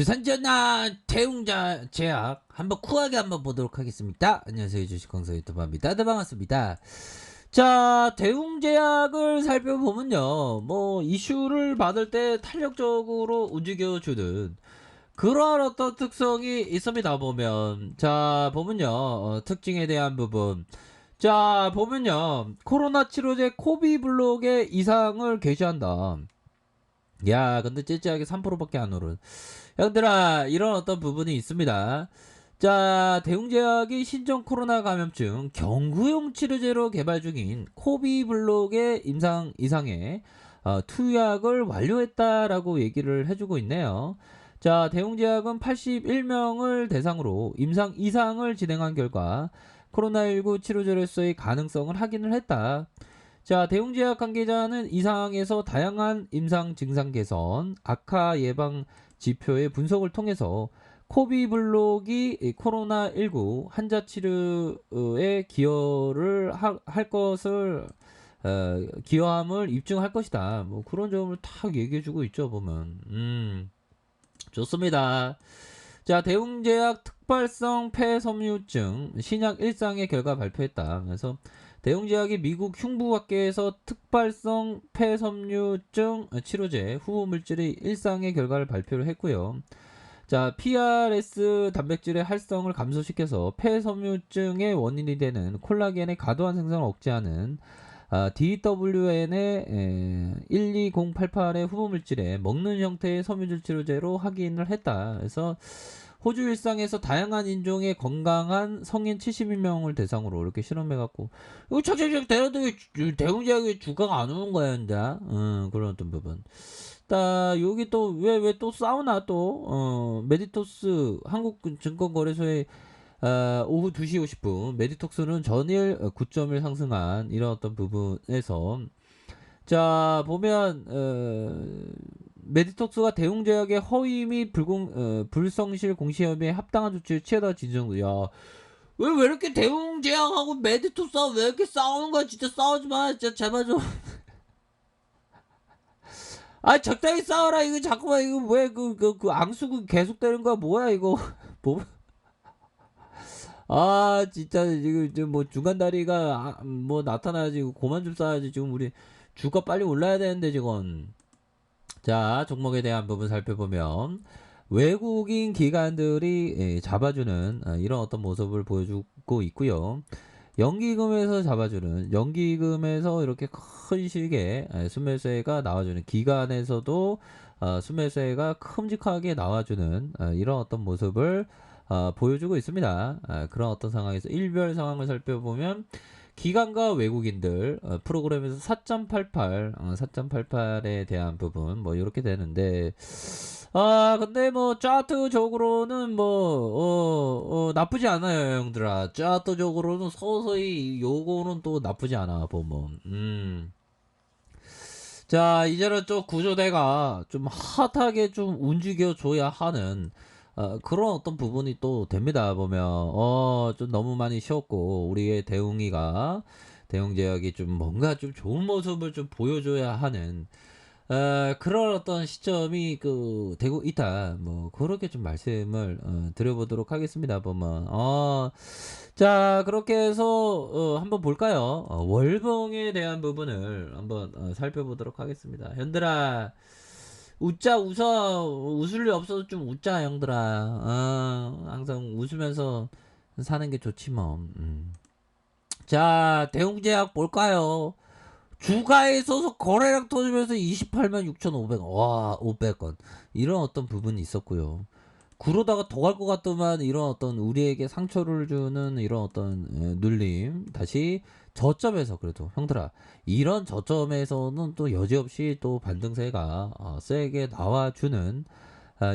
주산전화 대웅자 제약 한번 쿨하게 한번 보도록 하겠습니다. 안녕하세요, 주식광서 유튜버입니다. 네, 반갑습니다. 자, 대웅제약을 살펴보면요, 뭐 이슈를 받을 때 탄력적으로 움직여주는 그러한 어떤 특성이 있습니다. 보면 자 보면요, 특징에 대한 부분. 자 보면요, 코로나 치료제 코비블록의 이상을 게시한다. 야, 근데 째째하게 3%밖에 안 오른. 형들아, 이런 어떤 부분이 있습니다. 자, 대웅제약이 신종 코로나 감염증 경구용 치료제로 개발 중인 코비블록의 이상에 투약을 완료했다라고 얘기를 해주고 있네요. 자, 대웅제약은 81명을 대상으로 임상 이상을 진행한 결과 코로나19 치료제로서의 가능성을 확인을 했다. 자, 대웅제약 관계자는 이 상황에서 다양한 임상 증상 개선, 악화 예방 지표의 분석을 통해서 코비블록이 코로나19 환자 치료에 기여를 할 것을 기여함을 입증할 것이다. 뭐 그런 점을 탁 얘기해주고 있죠, 보면. 좋습니다. 자, 대웅제약 특발성 폐섬유증 신약 1상의 결과 발표했다. 그래서 대웅제약이 미국 흉부학계에서 특발성 폐섬유증 치료제 후보 물질의 1상의 결과를 발표를 했고요. 자, PRS 단백질의 활성을 감소시켜서 폐섬유증의 원인이 되는 콜라겐의 과도한 생성을 억제하는 DWN의 12088의 후보물질에 먹는 형태의 섬유질 치료제로 확인을 했다. 그래서 호주 일상에서 다양한 인종의 건강한 성인 71명을 대상으로 이렇게 실험해갖고 이거 착착착 대웅제약이 주가가 안 오는 거야, 근데 그런 어떤 부분. 여기 또 왜 또 싸우나 또 메디토스 한국증권거래소의 오후 2시 50분 메디톡스는 전일 9점을 상승한 이런 어떤 부분에서 자 보면 메디톡스가 대웅제약의 허위 및 불성실 공시협의에 합당한 조치를 취하다 진정도. 야, 왜 이렇게 대웅제약하고 메디톡스하고 왜 이렇게 싸우는 거야? 진짜 싸우지 마, 진짜 제발 좀. 아, 적당히 싸워라. 이거 자꾸만 이거 왜 그 앙수구 계속되는 거야? 뭐야 이거? 뭐? 아, 진짜 지금 뭐 중간 다리가 뭐 나타나야지. 고만 좀 싸야지. 지금 우리 주가 빨리 올라야 되는데 지금. 자, 종목에 대한 부분 살펴보면 외국인 기관들이 잡아주는 이런 어떤 모습을 보여주고 있고요. 연기금에서 잡아주는, 연기금에서 이렇게 큰 식의 순매수가 나와주는, 기관에서도 순매수가 큼직하게 나와주는 이런 어떤 모습을 보여주고 있습니다. 그런 어떤 상황에서 일별 상황을 살펴보면 기관과 외국인들 프로그램에서 4.88 4.88에 대한 부분 뭐 이렇게 되는데, 근데 뭐 차트적으로는 뭐 나쁘지 않아요, 형들아. 차트적으로는 서서히 요거는 또 나쁘지 않아 보면. 자, 이제는 좀 구조대가 좀 핫하게 좀 움직여 줘야 하는 그런 어떤 부분이 또 됩니다. 보면 좀 너무 많이 쉬었고 우리의 대웅제약이 좀 뭔가 좀 좋은 모습을 좀 보여줘야 하는 그런 어떤 시점이 되고 있다. 뭐 그렇게 좀 말씀을 드려보도록 하겠습니다. 보면 자, 그렇게 해서 한번 볼까요? 월봉에 대한 부분을 한번 살펴보도록 하겠습니다. 현들아, 웃을 일 없어도 좀 웃자, 형들아. 항상 웃으면서 사는 게 좋지 뭐. 자, 대웅제약 볼까요? 주가에 있어서 거래량 터지면서 28만 6,500원. 와, 500원. 이런 어떤 부분이 있었고요. 그러다가 더 갈 것 같더만 이런 어떤 우리에게 상처를 주는 이런 어떤 눌림. 다시 저점에서 그래도 형들아, 이런 저점에서는 또 여지없이 또 반등세가 세게 나와주는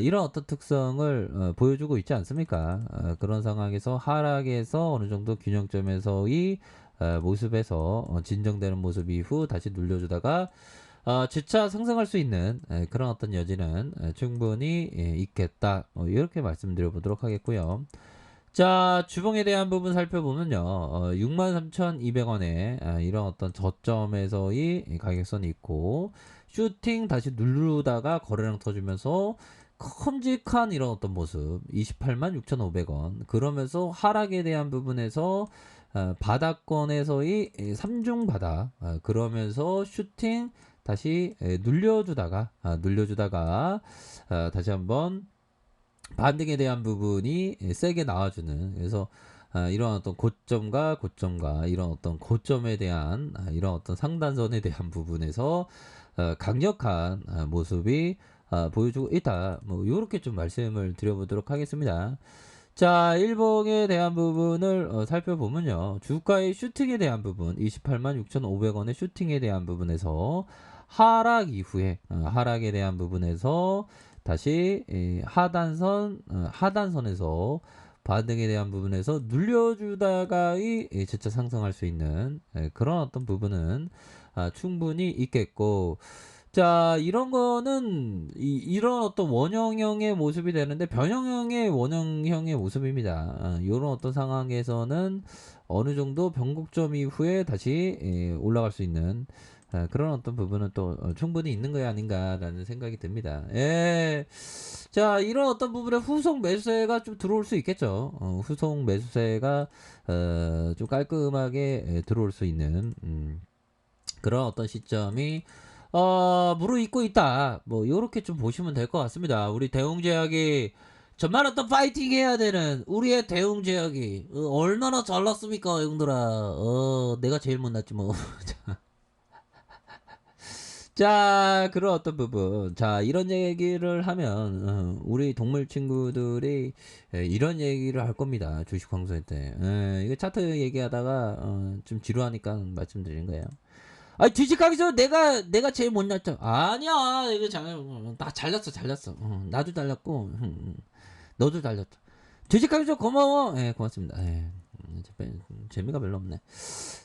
이런 어떤 특성을 보여주고 있지 않습니까? 그런 상황에서 하락에서 어느 정도 균형점에서의 모습에서 진정되는 모습 이후 다시 눌려주다가 재차 상승할 수 있는 그런 어떤 여지는 충분히 있겠다. 이렇게 말씀드려 보도록 하겠고요. 자, 주봉에 대한 부분 살펴보면요. 63,200원에 이런 어떤 저점에서의 가격선이 있고 슈팅 다시 누르다가 거래량 터지면서 큼직한 이런 어떤 모습 28만 6,500원 그러면서 하락에 대한 부분에서 바닥권에서의 3중 바닥 그러면서 슈팅 다시 눌려주다가 다시 한번 반등에 대한 부분이 세게 나와주는 그래서 이런 어떤 고점과 이런 어떤 고점에 대한 이런 어떤 상단선에 대한 부분에서 강력한 모습이 보여주고 있다. 뭐 요렇게 좀 말씀을 드려보도록 하겠습니다. 자, 일봉에 대한 부분을 살펴보면요. 주가의 슈팅에 대한 부분 28만 6,500원의 슈팅에 대한 부분에서 하락 이후에 하락에 대한 부분에서 다시 하단선에서 반등에 대한 부분에서 눌려주다가의 재차 상승할 수 있는 그런 어떤 부분은 충분히 있겠고 자, 이런 거는 이런 어떤 원형형의 모습이 되는데 변형형의 원형형의 모습입니다. 이런 어떤 상황에서는 어느 정도 변곡점 이후에 다시 올라갈 수 있는 그런 어떤 부분은 또 충분히 있는 거 아닌가라는 생각이 듭니다. 예. 자, 이런 어떤 부분에 후속 매수세가 좀 들어올 수 있겠죠. 후속 매수세가 좀 깔끔하게 들어올 수 있는 그런 어떤 시점이 무르익고 있다. 뭐 요렇게 좀 보시면 될 것 같습니다. 우리 대웅제약이 정말 어떤 파이팅 해야 되는 우리의 대웅제약이 얼마나 잘났습니까, 형들아. 내가 제일 못났지 뭐. 자, 그런 어떤 부분. 자, 이런 얘기를 하면, 우리 동물 친구들이 이런 얘기를 할 겁니다. 주식 방송 때. 이거 차트 얘기하다가, 좀 지루하니까 말씀드린 거예요. 아니, 주식하기 전에 내가 제일 못났죠. 아니야, 이거 나 잘났어. 나도 잘났고, 너도 잘났죠. 주식하기 전에 고마워. 예, 고맙습니다. 예. 재미가 별로 없네.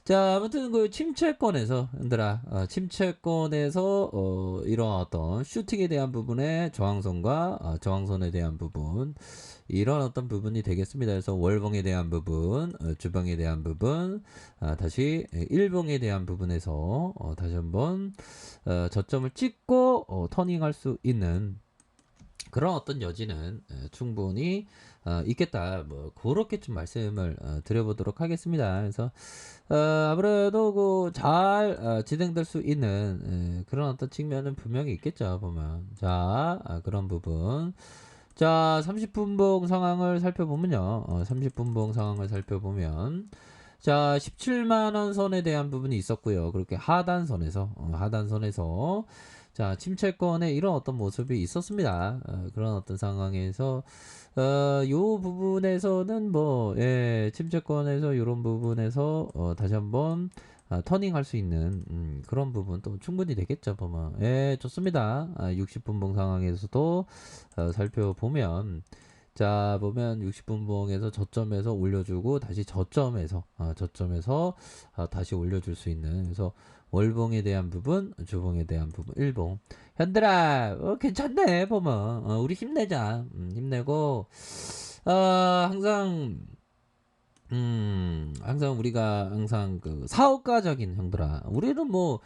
자, 아무튼 그 침체권에서 얘들아 침체권에서 이런 어떤 슈팅에 대한 부분의 저항선과 저항선에 대한 부분 이런 어떤 부분이 되겠습니다. 그래서 월봉에 대한 부분, 주봉에 대한 부분, 다시 일봉에 대한 부분에서 다시 한번 저점을 찍고 터닝할 수 있는 그런 어떤 여지는 충분히 있겠다. 뭐 그렇게 좀 말씀을 드려보도록 하겠습니다. 그래서 아무래도 잘 진행될 수 있는 그런 어떤 측면은 분명히 있겠죠. 보면 자 그런 부분. 자 30분봉 상황을 살펴보면요. 30분봉 상황을 살펴보면 자 17만원 선에 대한 부분이 있었고요. 그렇게 하단선에서 자 침체권에 이런 어떤 모습이 있었습니다. 그런 어떤 상황에서 요 부분에서는 뭐 침체권에서 이런 부분에서 다시 한번 터닝할 수 있는 그런 부분도 충분히 되겠죠. 보면 좋습니다. 60분봉 상황에서도 살펴보면 자 보면 60분봉에서 저점에서 올려주고 다시 저점에서 다시 올려줄 수 있는 그래서 월봉에 대한 부분 주봉에 대한 부분 일봉 현들아 괜찮네 보면 우리 힘내자 힘내고 항상 우리가 항상 그 사업가적인 형들아 우리는 뭐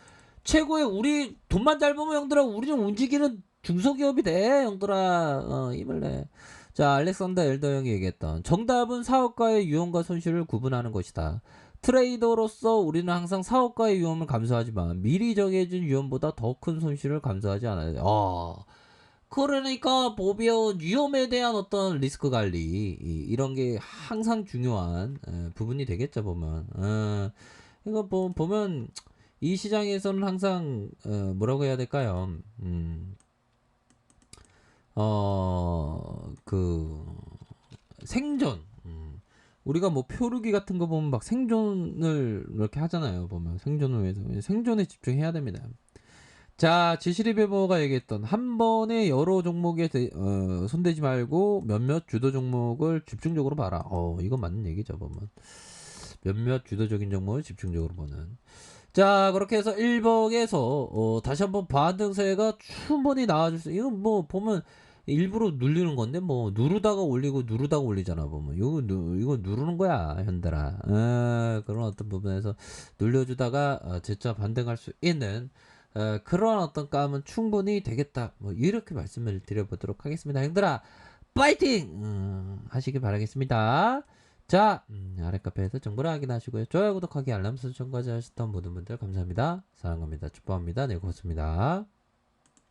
최고의 우리 돈만 잘 벌면 형들아 우리는 움직이는 중소기업이 돼 형들아 힘을 내. 자 알렉산더 엘더 형이 얘기했던 정답은 사업가의 위험과 손실을 구분하는 것이다. 트레이더로서 우리는 항상 사업가의 위험을 감수하지만 미리 정해진 위험보다 더 큰 손실을 감수하지 않아야 돼. 그러니까 보면 위험에 대한 어떤 리스크 관리 이런 게 항상 중요한 부분이 되겠죠 보면. 이거 보면 이 시장에서는 항상 뭐라고 해야 될까요? 그 생존. 우리가 뭐 표류기 같은 거 보면 막 생존을 이렇게 하잖아요. 보면 생존을 위해서 생존에 집중해야 됩니다. 자, 지시리베모가 얘기했던 한 번에 여러 종목에 손대지 말고 몇몇 주도 종목을 집중적으로 봐라. 이건 맞는 얘기죠, 보면. 몇몇 주도적인 종목을 집중적으로 보는. 자, 그렇게 해서 1번에서 다시 한번 반등세가 충분히 나와줄 수. 이건 뭐 보면 일부러 눌리는 건데 뭐 누르다가 올리잖아 보면 이거 누르는 거야 현달아. 그런 어떤 부분에서 눌려주다가 재차 반등할 수 있는 그러한 어떤 감은 충분히 되겠다. 뭐 이렇게 말씀을 드려보도록 하겠습니다. 형들아 파이팅 하시길 바라겠습니다. 자, 아래 카페에서 정보를 확인하시고요. 좋아요, 구독하기, 알람 설정까지 하셨던 모든 분들 감사합니다. 사랑합니다. 축복합니다. 네, 고맙습니다.